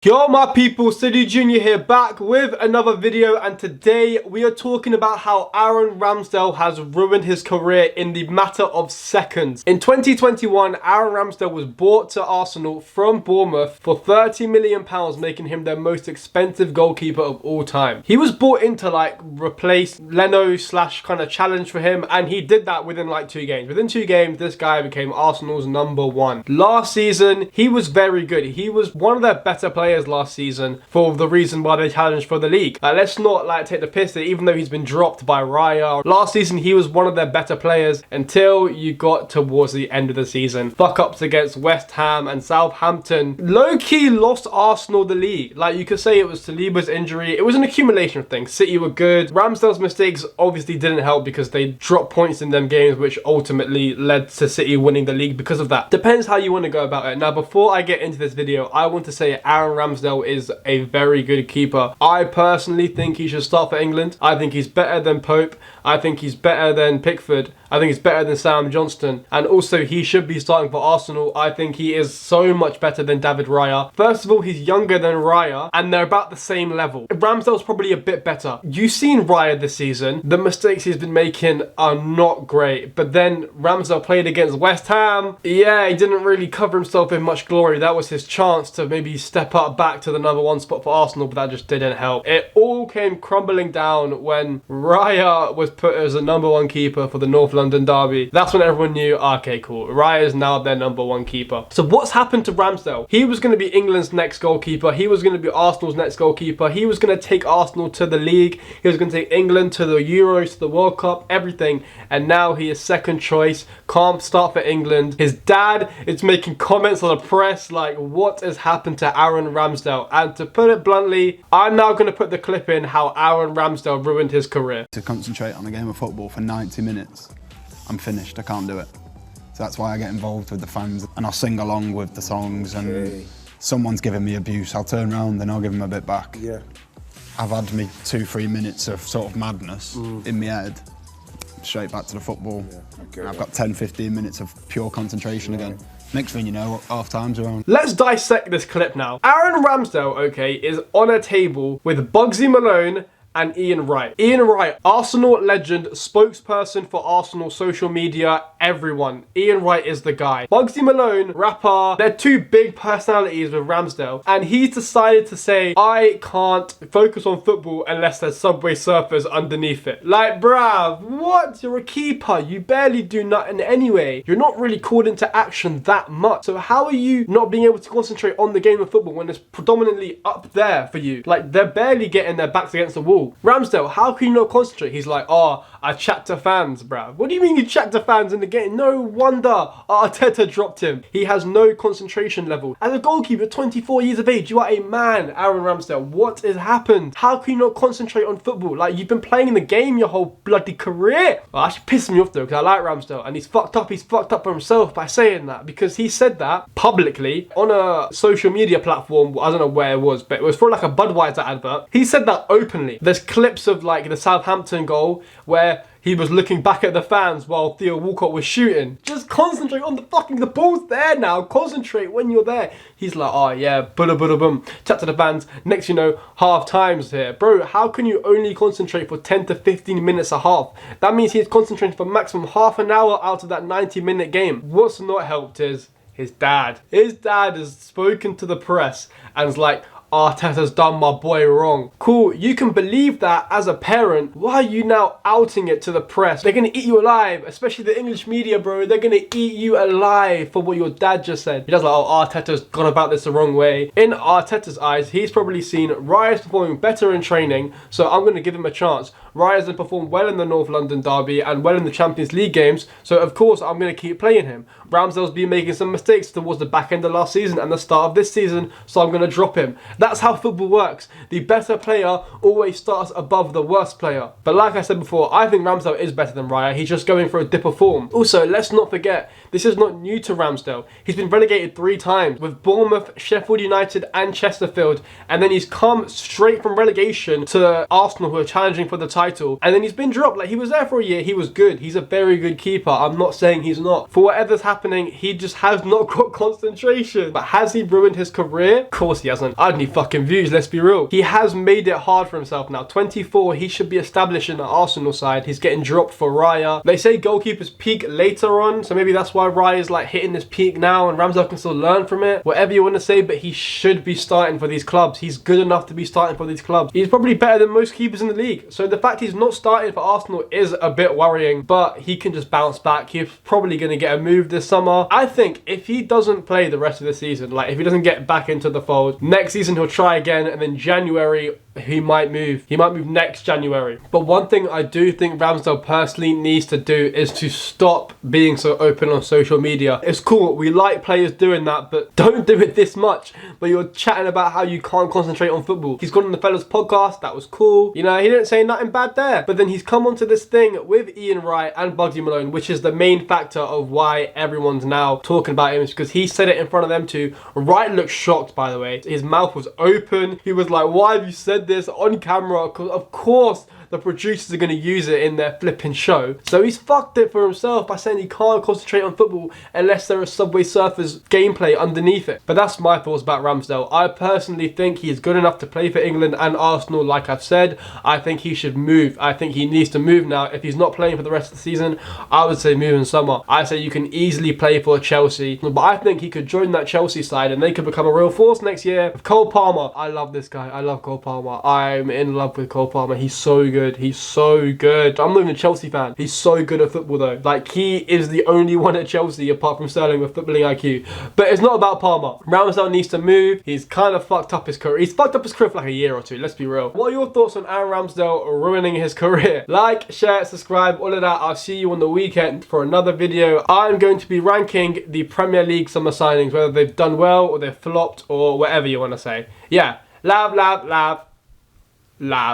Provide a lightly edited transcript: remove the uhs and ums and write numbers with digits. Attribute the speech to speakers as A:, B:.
A: Yo my people, SidhuJr here back with another video, and today we are talking about how Aaron Ramsdale has ruined his career in the matter of seconds. In 2021, Aaron Ramsdale was bought to Arsenal from Bournemouth for £30 million, making him their most expensive goalkeeper of all time. He was bought in to replace Leno / kind of challenge for him, and he did that within 2 games. Within 2 games, this guy became Arsenal's #1. Last season, he was very good. He was one of their better players last season for the reason why they challenged for the league. Let's not take the piss that even though he's been dropped by Raya, last season he was one of their better players until you got towards the end of the season. Fuck ups against West Ham and Southampton low-key lost Arsenal the league. You could say it was Saliba's injury. It was an accumulation of things. City were good. Ramsdale's mistakes obviously didn't help because they dropped points in them games, which ultimately led to City winning the league because of that. Depends how you want to go about it. Now, before I get into this video, I want to say Aaron Ramsdale is a very good keeper. I personally think he should start for England. I think he's better than Pope. I think he's better than Pickford. I think he's better than Sam Johnston. And also, he should be starting for Arsenal. I think he is so much better than David Raya. First of all, he's younger than Raya, and they're about the same level. Ramsdale's probably a bit better. You've seen Raya this season. The mistakes he's been making are not great. But then Ramsdale played against West Ham. Yeah, he didn't really cover himself in much glory. That was his chance to maybe step up back to the #1 spot for Arsenal, but that just didn't help. It all came crumbling down when Raya was put as a #1 keeper for the North London derby. That's when everyone knew, okay, cool, Raya is now their #1 keeper. So what's happened to Ramsdale? He was going to be England's next goalkeeper. He was going to be Arsenal's next goalkeeper. He was going to take Arsenal to the league. He was going to take England to the Euros, to the World Cup, everything. And now he is second choice. Can't start for England. His dad is making comments on the press what has happened to Aaron Ramsdale? And to put it bluntly, I'm now going to put the clip in how Aaron Ramsdale ruined his career.
B: To concentrate on a game of football for 90 minutes, I'm finished, I can't do it. So that's why I get involved with the fans and I'll sing along with the songs, and someone's giving me abuse, I'll turn around and I'll give them a bit back. Yeah. I've had me 2-3 minutes of sort of madness in my head, straight back to the football. Yeah. Okay. And I've got 10-15 minutes of pure concentration again. Next thing you know, half time's around.
A: Let's dissect this clip now. Aaron Ramsdale, okay, is on a table with Bugsy Malone and Ian Wright. Ian Wright, Arsenal legend, spokesperson for Arsenal social media, everyone. Ian Wright is the guy. Bugsy Malone, rapper, they're 2 big personalities with Ramsdale, and he's decided to say, I can't focus on football unless there's Subway Surfers underneath it. Bruv, what? You're a keeper. You barely do nothing anyway. You're not really called into action that much. So how are you not being able to concentrate on the game of football when it's predominantly up there for you? They're barely getting their backs against the wall. Ramsdale, how can you not concentrate? He's like, oh, I chat to fans, bruv. What do you mean you chat to fans in the game? No wonder Arteta dropped him. He has no concentration level. As a goalkeeper, 24 years of age, you are a man, Aaron Ramsdale. What has happened? How can you not concentrate on football? You've been playing in the game your whole bloody career. Well, actually pissed me off though, because I like Ramsdale, and he's fucked up. He's fucked up for himself by saying that, because he said that publicly on a social media platform. I don't know where it was, but it was for a Budweiser advert. He said that openly. There's clips of the Southampton goal where he was looking back at the fans while Theo Walcott was shooting. Just concentrate on the ball's there now. Concentrate when you're there. He's like, oh yeah, boom, chat to the fans. Next you know, half time's here. Bro, how can you only concentrate for 10 to 15 minutes a half? That means he's concentrating for maximum half an hour out of that 90-minute game. What's not helped is his dad. His dad has spoken to the press and is like, Arteta's done my boy wrong. Cool, you can believe that as a parent. Why are you now outing it to the press? They're gonna eat you alive, especially the English media, bro. They're gonna eat you alive for what your dad just said. He does oh, Arteta's gone about this the wrong way. In Arteta's eyes, he's probably seen Raya's performing better in training, so I'm gonna give him a chance. Raya's has performed well in the North London derby and well in the Champions League games, so of course I'm going to keep playing him. Ramsdale's been making some mistakes towards the back end of last season and the start of this season, so I'm going to drop him. That's how football works. The better player always starts above the worst player. But like I said before, I think Ramsdale is better than Raya. He's just going for a dip of form. Also, let's not forget, This is not new to Ramsdale. He's been relegated 3 times with Bournemouth, Sheffield United and Chesterfield, and then he's come straight from relegation to Arsenal, who are challenging for the title, and then he's been dropped. Like, he was there for a year, he was good, he's a very good keeper, I'm not saying he's not. For whatever's happening, he just has not got concentration. But has he ruined his career? Of course he hasn't. I'd need fucking views, let's be real. He has made it hard for himself now. 24, he should be established in the Arsenal side. He's getting dropped for Raya. They say goalkeepers peak later on, so maybe that's why Raya is like hitting this peak now and Ramsdale can still learn from it. Whatever you want to say, but he should be starting for these clubs. He's good enough to be starting for these clubs. He's probably better than most keepers in the league. So the fact he's not starting for Arsenal is a bit worrying, but he can just bounce back. He's probably going to get a move this summer. I think if he doesn't play the rest of the season, like if he doesn't get back into the fold, next season he'll try again, and then January he might move. He might move next January. But one thing I do think Ramsdale personally needs to do is to stop being so open on social media. It's cool, we like players doing that, but don't do it this much. But you're chatting about how you can't concentrate on football. He's gone on the Fellas podcast, that was cool. You know, he didn't say nothing bad there. But then he's come onto this thing with Ian Wright and Bugsy Malone, which is the main factor of why everyone's now talking about him, is because he said it in front of them too. Wright looked shocked, by the way. His mouth was open. He was like, why have you said this on camera? Because of course the producers are going to use it in their flipping show. So he's fucked it for himself by saying he can't concentrate on football unless there is Subway Surfers gameplay underneath it. But that's my thoughts about Ramsdale. I personally think he is good enough to play for England and Arsenal, like I've said. I think he should move. I think he needs to move now. If he's not playing for the rest of the season, I would say move in summer. I say you can easily play for Chelsea, but I think he could join that Chelsea side and they could become a real force next year. Cole Palmer, I love this guy. I love Cole Palmer. I'm in love with Cole Palmer. He's so good. He's so good. I'm not even a Chelsea fan. He's so good at football though. Like, he is the only one at Chelsea apart from Sterling with footballing IQ. But it's not about Palmer. Ramsdale needs to move. He's kind of fucked up his career. He's fucked up his career for like a year or two. Let's be real. What are your thoughts on Aaron Ramsdale ruining his career? Like, share, subscribe, all of that. I'll see you on the weekend for another video. I'm going to be ranking the Premier League summer signings, whether they've done well or they've flopped or whatever you want to say. Yeah. Love, love, love, love.